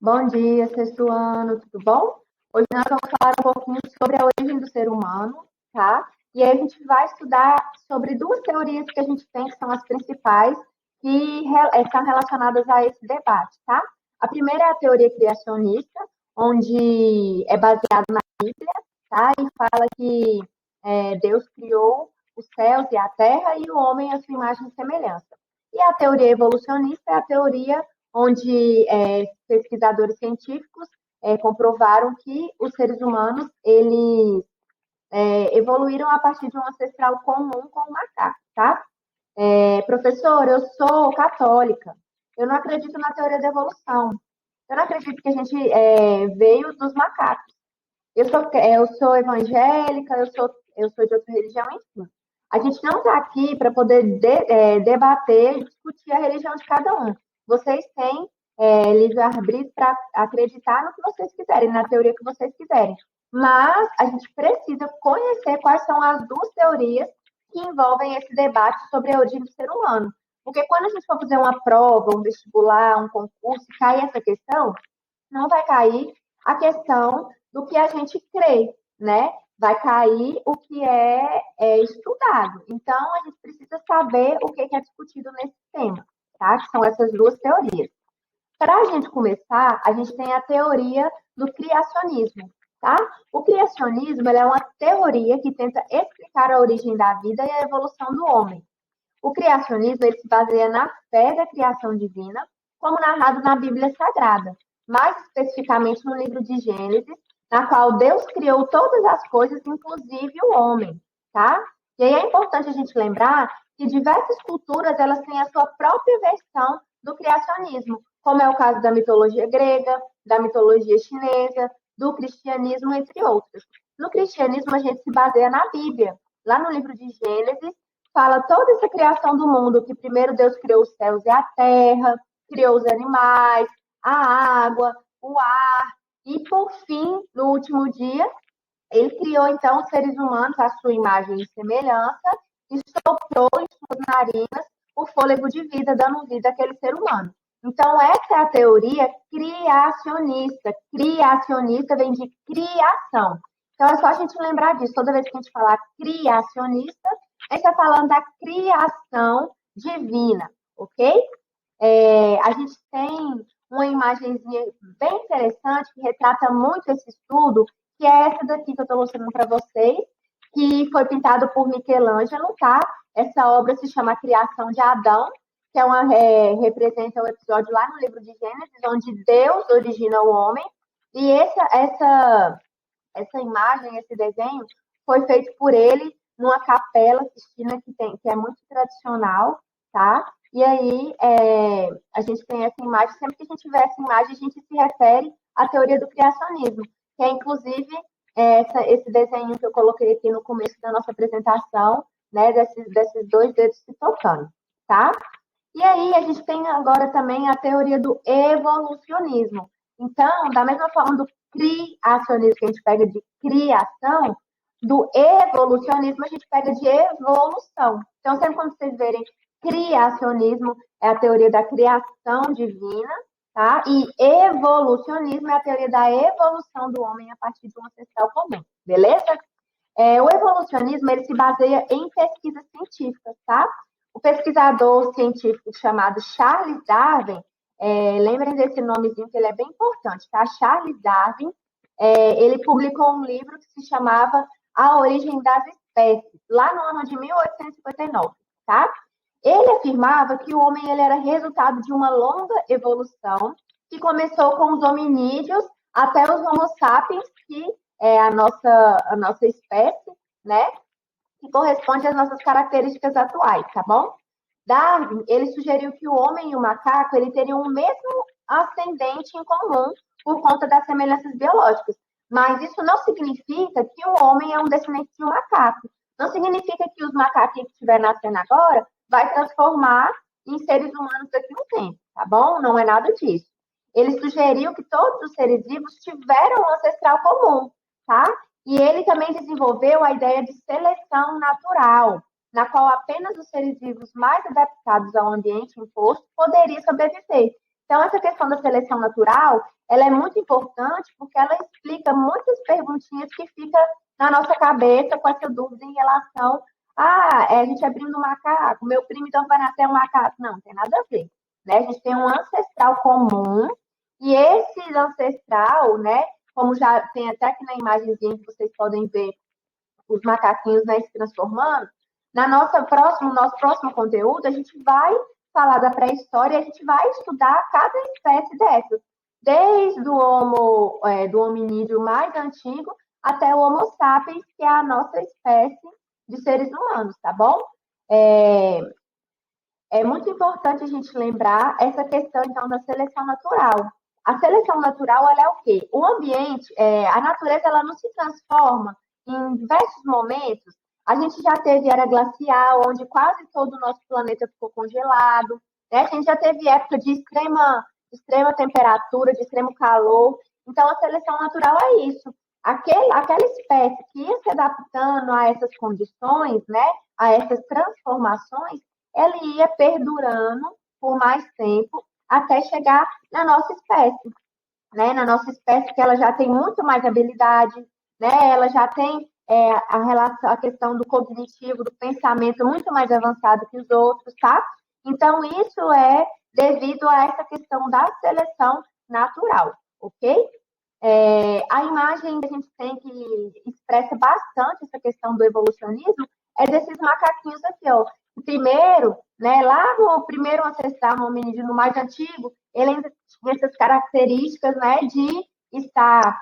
Bom dia, sexto ano, tudo bom? Hoje nós vamos falar um pouquinho sobre a origem do ser humano, tá? E aí a gente vai estudar sobre duas teorias que a gente tem, que são as principais, que estão relacionadas a esse debate, tá? A primeira é a teoria criacionista, onde é baseada na Bíblia, tá? E fala que Deus criou os céus e a terra e o homem à sua imagem e semelhança. E a teoria evolucionista é a teoria onde pesquisadores científicos comprovaram que os seres humanos eles evoluíram a partir de um ancestral comum com o macaco, tá? Professor, eu sou católica, eu não acredito na teoria da evolução, eu não acredito que a gente veio dos macacos. Eu sou evangélica, eu sou de outra religião, enfim. A gente não está aqui para poder debater e discutir a religião de cada um. Vocês têm livre-arbítrio para acreditar no que vocês quiserem, na teoria que vocês quiserem. Mas a gente precisa conhecer quais são as duas teorias que envolvem esse debate sobre a origem do ser humano. Porque quando a gente for fazer uma prova, um vestibular, um concurso, e cair essa questão, não vai cair a questão do que a gente crê, né? Vai cair o que é estudado. Então, a gente precisa saber o que é discutido nesse tema, tá? Que são essas duas teorias. Para a gente começar, a gente tem a teoria do criacionismo, tá? O criacionismo é uma teoria que tenta explicar a origem da vida e a evolução do homem. O criacionismo ele se baseia na fé da criação divina, como narrado na Bíblia Sagrada, mais especificamente no livro de Gênesis, na qual Deus criou todas as coisas, inclusive o homem, tá? E aí é importante a gente lembrar que diversas culturas elas têm a sua própria versão do criacionismo, como é o caso da mitologia grega, da mitologia chinesa, do cristianismo, entre outras. No cristianismo, a gente se baseia na Bíblia. Lá no livro de Gênesis, fala toda essa criação do mundo, que primeiro Deus criou os céus e a terra, criou os animais, a água, o ar, e por fim, no último dia, ele criou então os seres humanos à sua imagem e semelhança e soprou em suas narinas o fôlego de vida, dando vida àquele ser humano. Então, essa é a teoria criacionista. Criacionista vem de criação. Então, é só a gente lembrar disso. Toda vez que a gente falar criacionista, a gente está falando da criação divina, ok? A gente tem uma imagenzinha bem interessante que retrata muito esse estudo, que é essa daqui que eu estou mostrando para vocês, que foi pintado por Michelangelo, tá? Essa obra se chama A Criação de Adão, que representa o episódio lá no livro de Gênesis, onde Deus origina o homem. E essa imagem, esse desenho, foi feito por ele numa capela Sistina que é muito tradicional, tá? E aí a gente tem essa imagem, sempre que a gente vê essa imagem, a gente se refere à teoria do criacionismo, que é inclusive esse desenho que eu coloquei aqui no começo da nossa apresentação, né, desses dois dedos se tocando, tá? E aí a gente tem agora também a teoria do evolucionismo. Então, da mesma forma do criacionismo que a gente pega de criação, do evolucionismo a gente pega de evolução. Então, sempre quando vocês verem criacionismo, é a teoria da criação divina, tá? E evolucionismo é a teoria da evolução do homem a partir de um ancestral comum, beleza? O evolucionismo, ele se baseia em pesquisas científicas, tá? O pesquisador científico chamado Charles Darwin, lembrem desse nomezinho que ele é bem importante, tá? Charles Darwin, ele publicou um livro que se chamava A Origem das Espécies, lá no ano de 1859, tá? Ele afirmava que o homem ele era resultado de uma longa evolução que começou com os hominídeos até os Homo sapiens, que é a nossa espécie, né? Que corresponde às nossas características atuais, tá bom? Darwin, ele sugeriu que o homem e o macaco ele teriam o mesmo ascendente em comum por conta das semelhanças biológicas. Mas isso não significa que o homem é um descendente de um macaco. Não significa que os macaquinhos que estiver nascendo agora vai transformar em seres humanos daqui a um tempo, tá bom? Não é nada disso. Ele sugeriu que todos os seres vivos tiveram um ancestral comum, tá? E ele também desenvolveu a ideia de seleção natural, na qual apenas os seres vivos mais adaptados ao ambiente imposto poderiam sobreviver. Então, essa questão da seleção natural, ela é muito importante porque ela explica muitas perguntinhas que ficam na nossa cabeça com essa dúvida em relação a gente é primo do macaco, meu primo então vai nascer um macaco. Não, não tem nada a ver. Né? A gente tem um ancestral comum e esse ancestral, né, como já tem até aqui na imagenzinha que vocês podem ver os macaquinhos, né, se transformando, nosso próximo conteúdo, a gente vai falar da pré-história, a gente vai estudar cada espécie dessas, desde do hominídeo mais antigo até o Homo sapiens, que é a nossa espécie de seres humanos, tá bom? É muito importante a gente lembrar essa questão, então, da seleção natural. A seleção natural, ela é o quê? O ambiente, a natureza, ela não se transforma em diversos momentos. A gente já teve era glacial, onde quase todo o nosso planeta ficou congelado. Né? A gente já teve época de extrema temperatura, de extremo calor. Então, a seleção natural é isso. Aquela espécie que ia se adaptando a essas condições, né, a essas transformações, ela ia perdurando por mais tempo até chegar na nossa espécie, né? Na nossa espécie que ela já tem muito mais habilidade, né? Ela já tem a questão do cognitivo, do pensamento muito mais avançado que os outros, tá? Então, isso é devido a essa questão da seleção natural, ok? A imagem que a gente tem que expressa bastante essa questão do evolucionismo é desses macaquinhos aqui, ó. O primeiro, né, lá no primeiro ancestral, no hominídeo mais antigo, ele ainda tinha essas características, né, de estar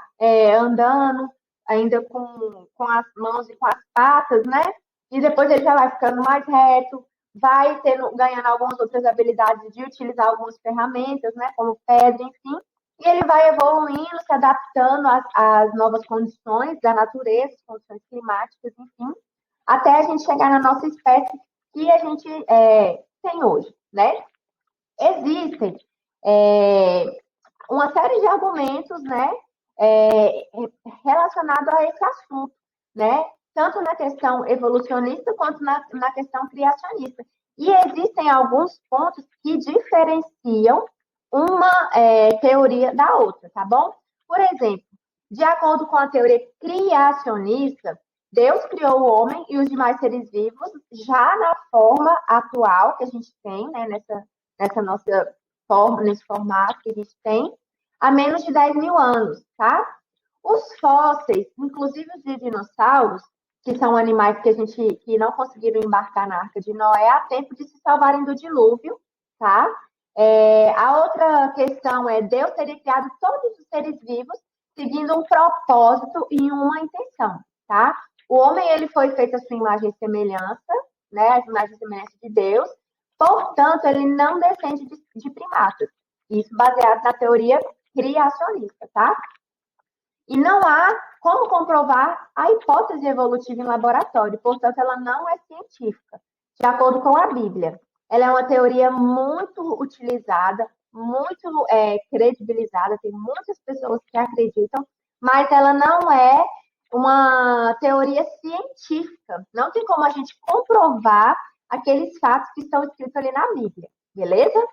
andando ainda com as mãos e com as patas, né? E depois ele já vai ficando mais reto, vai ganhando algumas outras habilidades de utilizar algumas ferramentas, né, como pedra, enfim. E ele vai evoluindo, se adaptando às novas condições da natureza, condições climáticas, enfim, até a gente chegar na nossa espécie que a gente tem hoje, né? Existem uma série de argumentos, né, relacionados a esse assunto, né? Tanto na questão evolucionista quanto na questão criacionista. E existem alguns pontos que diferenciam uma teoria da outra, tá bom? Por exemplo, de acordo com a teoria criacionista, Deus criou o homem e os demais seres vivos já na forma atual que a gente tem, né, nessa nossa forma, nesse formato que a gente tem, há menos de 10 mil anos, tá? Os fósseis, inclusive os de dinossauros, que são animais que não conseguiram embarcar na Arca de Noé a tempo de se salvarem do dilúvio, tá? A outra questão é Deus teria criado todos os seres vivos seguindo um propósito e uma intenção, tá? O homem, ele foi feito à sua imagem e semelhança, né? A imagem e semelhança de Deus. Portanto, ele não descende de primatas. Isso baseado na teoria criacionista, tá? E não há como comprovar a hipótese evolutiva em laboratório. Portanto, ela não é científica, de acordo com a Bíblia. Ela é uma teoria muito utilizada, muito credibilizada, tem muitas pessoas que acreditam, mas ela não é uma teoria científica. Não tem como a gente comprovar aqueles fatos que estão escritos ali na Bíblia, beleza?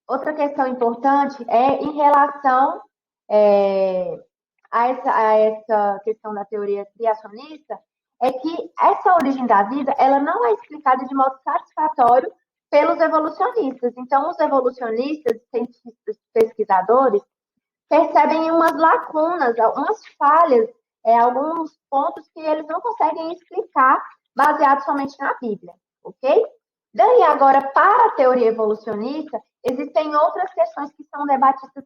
Outra questão importante é em relação a essa questão da teoria criacionista, é que essa origem da vida, ela não é explicada de modo satisfatório pelos evolucionistas. Então, os evolucionistas, cientistas, pesquisadores, percebem umas lacunas, umas falhas, alguns pontos que eles não conseguem explicar baseados somente na Bíblia, ok? Daí, agora, para a teoria evolucionista, existem outras questões que são debatidas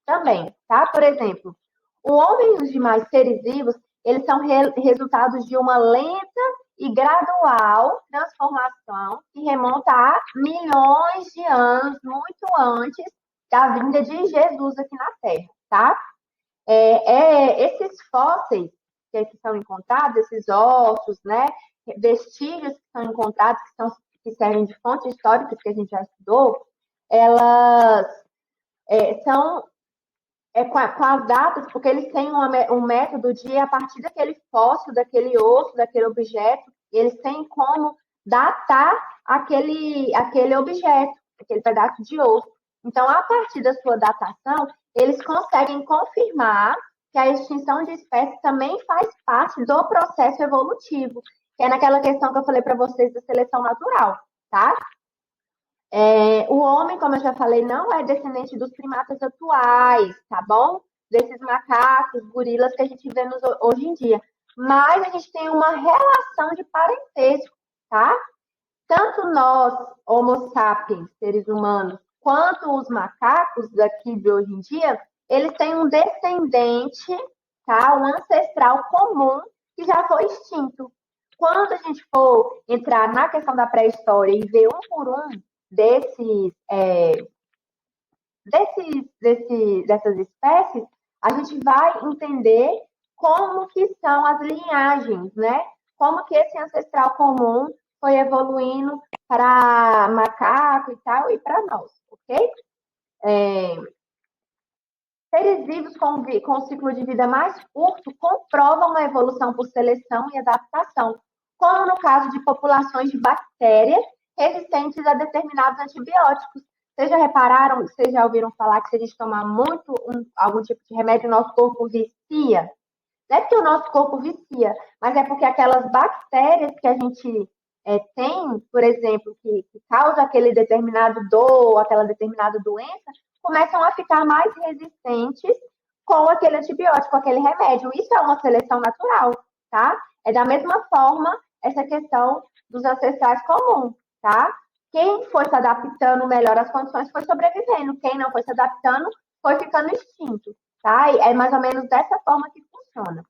também, tá? Por exemplo, o homem e os demais seres vivos, eles são resultados de uma lenta e gradual transformação que remonta a milhões de anos, muito antes da vinda de Jesus aqui na Terra, tá? Esses fósseis que são encontrados, esses ossos, né, vestígios que são encontrados, que servem de fonte histórica, que a gente já estudou, elas são com as datas, porque eles têm um método de, a partir daquele fóssil, daquele osso, daquele objeto, eles têm como datar aquele objeto, aquele pedaço de osso. Então, a partir da sua datação, eles conseguem confirmar que a extinção de espécies também faz parte do processo evolutivo, que é naquela questão que eu falei para vocês da seleção natural, tá? O homem, como eu já falei, não é descendente dos primatas atuais, tá bom? Desses macacos, gorilas que a gente vê hoje em dia. Mas a gente tem uma relação de parentesco, tá? Tanto nós, Homo sapiens, seres humanos, quanto os macacos daqui de hoje em dia, eles têm um descendente, tá? Um ancestral comum que já foi extinto. Quando a gente for entrar na questão da pré-história e ver um por um dessas espécies, a gente vai entender como que são as linhagens, né? Como que esse ancestral comum foi evoluindo para macaco e tal, e para nós, ok? Seres vivos com ciclo de vida mais curto comprovam a evolução por seleção e adaptação, como no caso de populações de bactérias resistentes a determinados antibióticos. Vocês já repararam, vocês já ouviram falar que se a gente tomar muito algum tipo de remédio, o nosso corpo vicia? Não é porque o nosso corpo vicia, mas é porque aquelas bactérias que a gente tem, por exemplo, que causa aquele determinado dor, aquela determinada doença, começam a ficar mais resistentes com aquele antibiótico, aquele remédio. Isso é uma seleção natural, tá? É da mesma forma essa questão dos ancestrais comuns, tá? Quem foi se adaptando melhor às condições foi sobrevivendo. Quem não foi se adaptando foi ficando extinto, tá? E é mais ou menos dessa forma que funciona.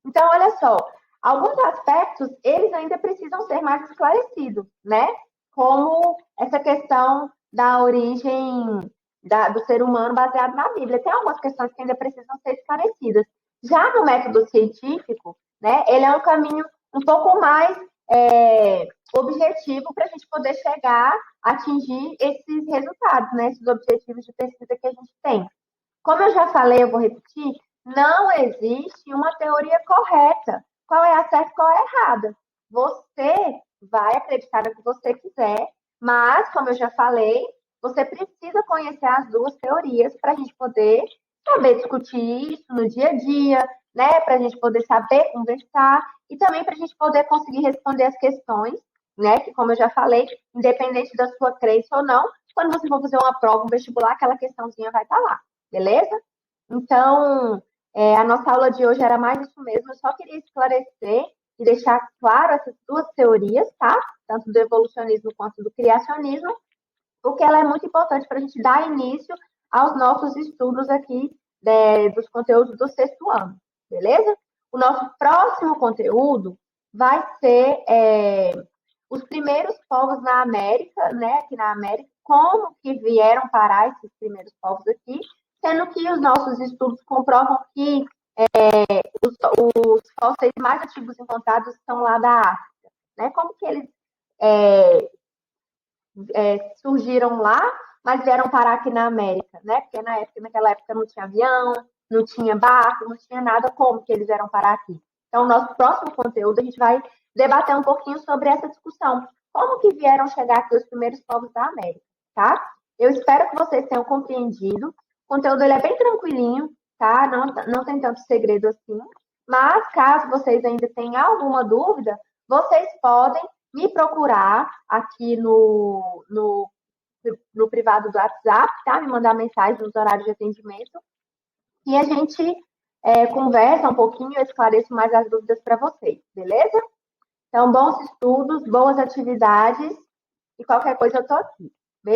Então, olha só, alguns aspectos, eles ainda precisam ser mais esclarecidos, né? Como essa questão da origem do ser humano baseado na Bíblia. Tem algumas questões que ainda precisam ser esclarecidas. Já no método científico, né, ele é um caminho um pouco mais objetivo para a gente poder chegar a atingir esses resultados, né, esses objetivos de pesquisa que a gente tem. Como eu já falei, eu vou repetir, não existe uma teoria correta. Qual é a certa e qual é a errada? Você vai acreditar no que você quiser, mas, como eu já falei, você precisa conhecer as duas teorias para a gente poder saber discutir isso no dia a dia, né? Para a gente poder saber conversar e também para a gente poder conseguir responder as questões, né? Que, como eu já falei, independente da sua crença ou não, quando você for fazer uma prova, um vestibular, aquela questãozinha vai estar lá, beleza? Então, a nossa aula de hoje era mais isso mesmo. Eu só queria esclarecer e deixar claro essas duas teorias, tá? Tanto do evolucionismo quanto do criacionismo, porque ela é muito importante para a gente dar início aos nossos estudos aqui dos conteúdos do sexto ano, beleza? O nosso próximo conteúdo vai ser os primeiros povos na América, né? Aqui na América, como que vieram parar esses primeiros povos aqui, sendo que os nossos estudos comprovam que os fósseis mais antigos encontrados estão lá da África, né? Como que eles surgiram lá, mas vieram parar aqui na América, né? Porque naquela época não tinha avião, não tinha barco, não tinha nada, como que eles vieram parar aqui. Então, nosso próximo conteúdo, a gente vai debater um pouquinho sobre essa discussão. Como que vieram chegar aqui os primeiros povos da América, tá? Eu espero que vocês tenham compreendido. O conteúdo ele é bem tranquilinho, tá? Não tem tanto segredo assim. Mas, caso vocês ainda tenham alguma dúvida, vocês podem me procurar aqui no privado do WhatsApp, tá? Me mandar mensagem nos horários de atendimento. E a gente conversa um pouquinho, eu esclareço mais as dúvidas para vocês, beleza? Então, bons estudos, boas atividades e qualquer coisa eu tô aqui.